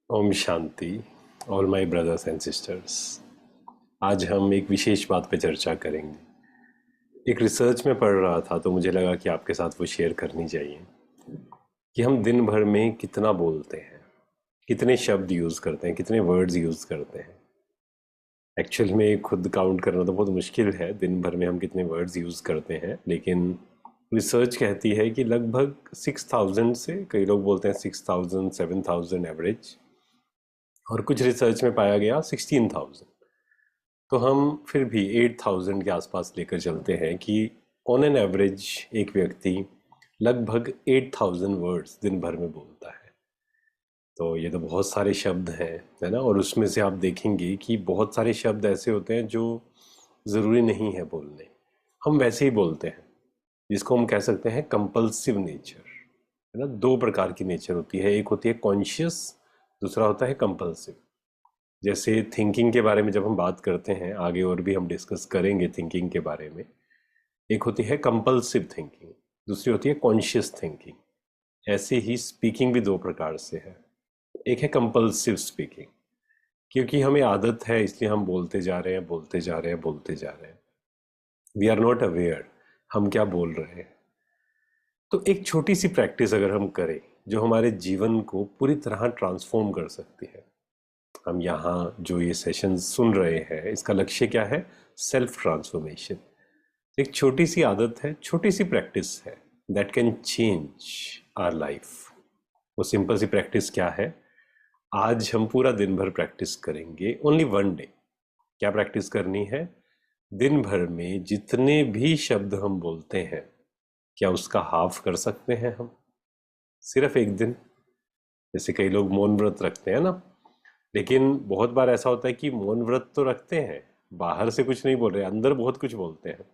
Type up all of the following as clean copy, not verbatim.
ओम शांति। All my brothers and sisters, आज हम एक विशेष बात पे चर्चा करेंगे। एक रिसर्च में पढ़ रहा था तो मुझे लगा कि आपके साथ वो शेयर करनी चाहिए कि हम दिन भर में कितना बोलते हैं, कितने शब्द यूज़ करते हैं, कितने वर्ड्स यूज़ करते हैं। एक्चुअल में खुद काउंट करना तो बहुत मुश्किल है दिन भर में हम कितने वर्ड्स यूज़ करते हैं, लेकिन रिसर्च कहती है कि लगभग 6,000 से, कई लोग बोलते हैं 6,000 7,000 एवरेज, और कुछ रिसर्च में पाया गया 16,000। तो हम फिर भी 8,000 के आसपास लेकर चलते हैं कि ऑन एन एवरेज एक व्यक्ति लगभग 8,000 वर्ड्स दिन भर में बोलता है। तो ये तो बहुत सारे शब्द हैं, है ना। और उसमें से आप देखेंगे कि बहुत सारे शब्द ऐसे होते हैं जो ज़रूरी नहीं है बोलने, हम वैसे ही बोलते हैं, जिसको हम कह सकते हैं कंपल्सिव नेचर, है ना। दो प्रकार की नेचर होती है, एक होती है कॉन्शियस, दूसरा होता है कंपल्सिव। जैसे थिंकिंग के बारे में जब हम बात करते हैं, आगे और भी हम डिस्कस करेंगे थिंकिंग के बारे में, एक होती है कंपल्सिव थिंकिंग, दूसरी होती है कॉन्शियस थिंकिंग। ऐसे ही स्पीकिंग भी दो प्रकार से है। एक है कंपल्सिव स्पीकिंग, क्योंकि हमें आदत है इसलिए हम बोलते जा रहे हैं, बोलते जा रहे हैं, बोलते जा रहे हैं। वी आर नॉट अवेयर हम क्या बोल रहे हैं। तो एक छोटी सी प्रैक्टिस अगर हम करें जो हमारे जीवन को पूरी तरह ट्रांसफॉर्म कर सकती है। हम यहाँ जो ये सेशन सुन रहे हैं, इसका लक्ष्य क्या है? Self transformation. एक छोटी सी आदत है, छोटी सी प्रैक्टिस है, that can change our life. वो सिंपल सी प्रैक्टिस क्या है? आज हम पूरा दिन भर प्रैक्टिस करेंगे, ओनली वन डे। क्या प्रैक्टिस करनी है? दिन भर में जितने भी शब्द हम बोलते हैं, क्या उसका हाफ कर सकते हैं हम? सिर्फ एक दिन। जैसे कई लोग मौन व्रत रखते हैं ना, लेकिन बहुत बार ऐसा होता है कि मौन व्रत तो रखते हैं, बाहर से कुछ नहीं बोल रहे, अंदर बहुत कुछ बोलते हैं।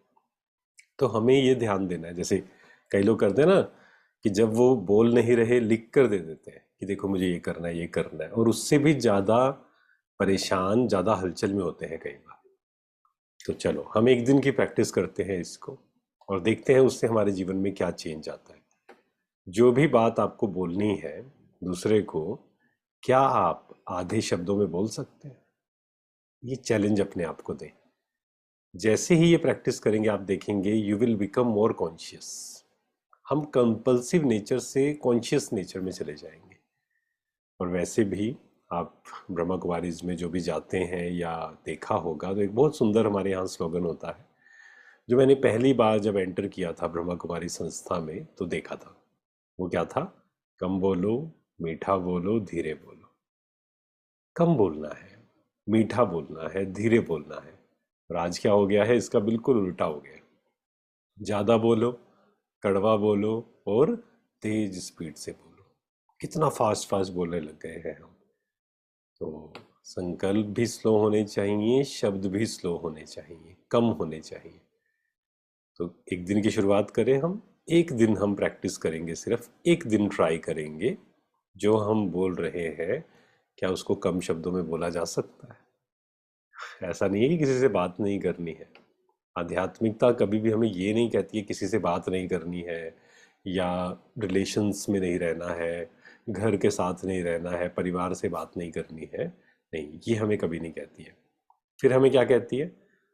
तो हमें ये ध्यान देना है। जैसे कई लोग करते हैं ना कि जब वो बोल नहीं रहे, लिख कर दे देते हैं कि देखो मुझे ये करना है, ये करना है, और उससे भी ज़्यादा परेशान, ज़्यादा हलचल में होते हैं कई बार। तो चलो हम एक दिन की प्रैक्टिस करते हैं इसको, और देखते हैं उससे हमारे जीवन में क्या चेंज आता है। जो भी बात आपको बोलनी है दूसरे को, क्या आप आधे शब्दों में बोल सकते हैं? ये चैलेंज अपने आप को दें। जैसे ही ये प्रैक्टिस करेंगे आप देखेंगे you will become more conscious. हम कंपल्सिव नेचर से कॉन्शियस नेचर में चले जाएंगे। और वैसे भी आप ब्रह्मा कुमारीज में जो भी जाते हैं या देखा होगा, तो एक बहुत सुंदर हमारे यहाँ स्लोगन होता है, जो मैंने पहली बार जब एंटर किया था ब्रह्मा कुमारी संस्था में तो देखा था। वो क्या था? कम बोलो, मीठा बोलो, धीरे बोलो। कम बोलना है, मीठा बोलना है, धीरे बोलना है। और आज क्या हो गया है? इसका बिल्कुल उल्टा हो गया। ज़्यादा बोलो, कड़वा बोलो, और तेज स्पीड से बोलो। कितना फास्ट फास्ट बोलने लग गए हैं हम। तो संकल्प भी स्लो होने चाहिए, शब्द भी स्लो होने चाहिए, कम होने चाहिए। तो एक दिन की शुरुआत करें हम। एक दिन हम प्रैक्टिस करेंगे, सिर्फ एक दिन ट्राई करेंगे। जो हम बोल रहे हैं, क्या उसको कम शब्दों में बोला जा सकता है? ऐसा नहीं है कि किसी से बात नहीं करनी है। आध्यात्मिकता कभी भी हमें ये नहीं कहती है किसी से बात नहीं करनी है, या रिलेशंस में नहीं रहना है, घर के साथ नहीं रहना है, परिवार से बात नहीं करनी है। नहीं, ये हमें कभी नहीं कहती है। फिर हमें क्या कहती है?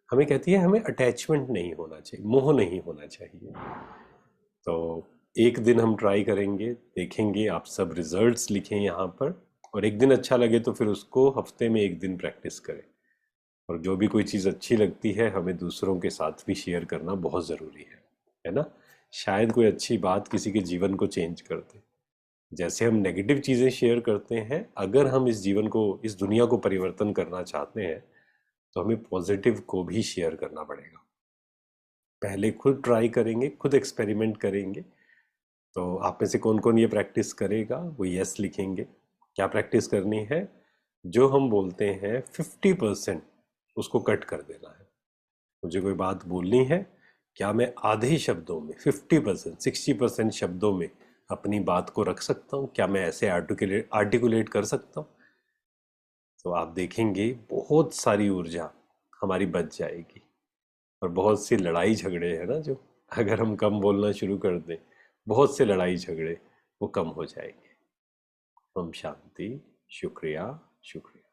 हमें कहती है हमें अटैचमेंट नहीं होना चाहिए, मोह नहीं होना चाहिए। तो एक दिन हम ट्राई करेंगे, देखेंगे। आप सब रिजल्ट्स लिखें यहाँ पर, और एक दिन अच्छा लगे तो फिर उसको हफ्ते में एक दिन प्रैक्टिस करें। और जो भी कोई चीज़ अच्छी लगती है हमें दूसरों के साथ भी शेयर करना बहुत ज़रूरी है ना। शायद कोई अच्छी बात किसी के जीवन को चेंज कर दे। जैसे हम नेगेटिव चीज़ें शेयर करते हैं, अगर हम इस जीवन को, इस दुनिया को परिवर्तन करना चाहते हैं, तो हमें पॉजिटिव को भी शेयर करना पड़ेगा। पहले खुद ट्राई करेंगे, खुद एक्सपेरिमेंट करेंगे। तो आप में से कौन कौन ये प्रैक्टिस करेगा? वो यस लिखेंगे। क्या प्रैक्टिस करनी है? जो हम बोलते हैं 50% उसको कट कर देना है। मुझे कोई बात बोलनी है, क्या मैं आधे शब्दों में, 50% 60% शब्दों में अपनी बात को रख सकता हूँ? क्या मैं ऐसे आर्टिकुलेट कर सकता हूँ? तो आप देखेंगे बहुत सारी ऊर्जा हमारी बच जाएगी। और बहुत सी लड़ाई झगड़े हैं ना, जो अगर हम कम बोलना शुरू कर दें, बहुत से लड़ाई झगड़े वो कम हो जाएंगे। ओम शांति। शुक्रिया, शुक्रिया।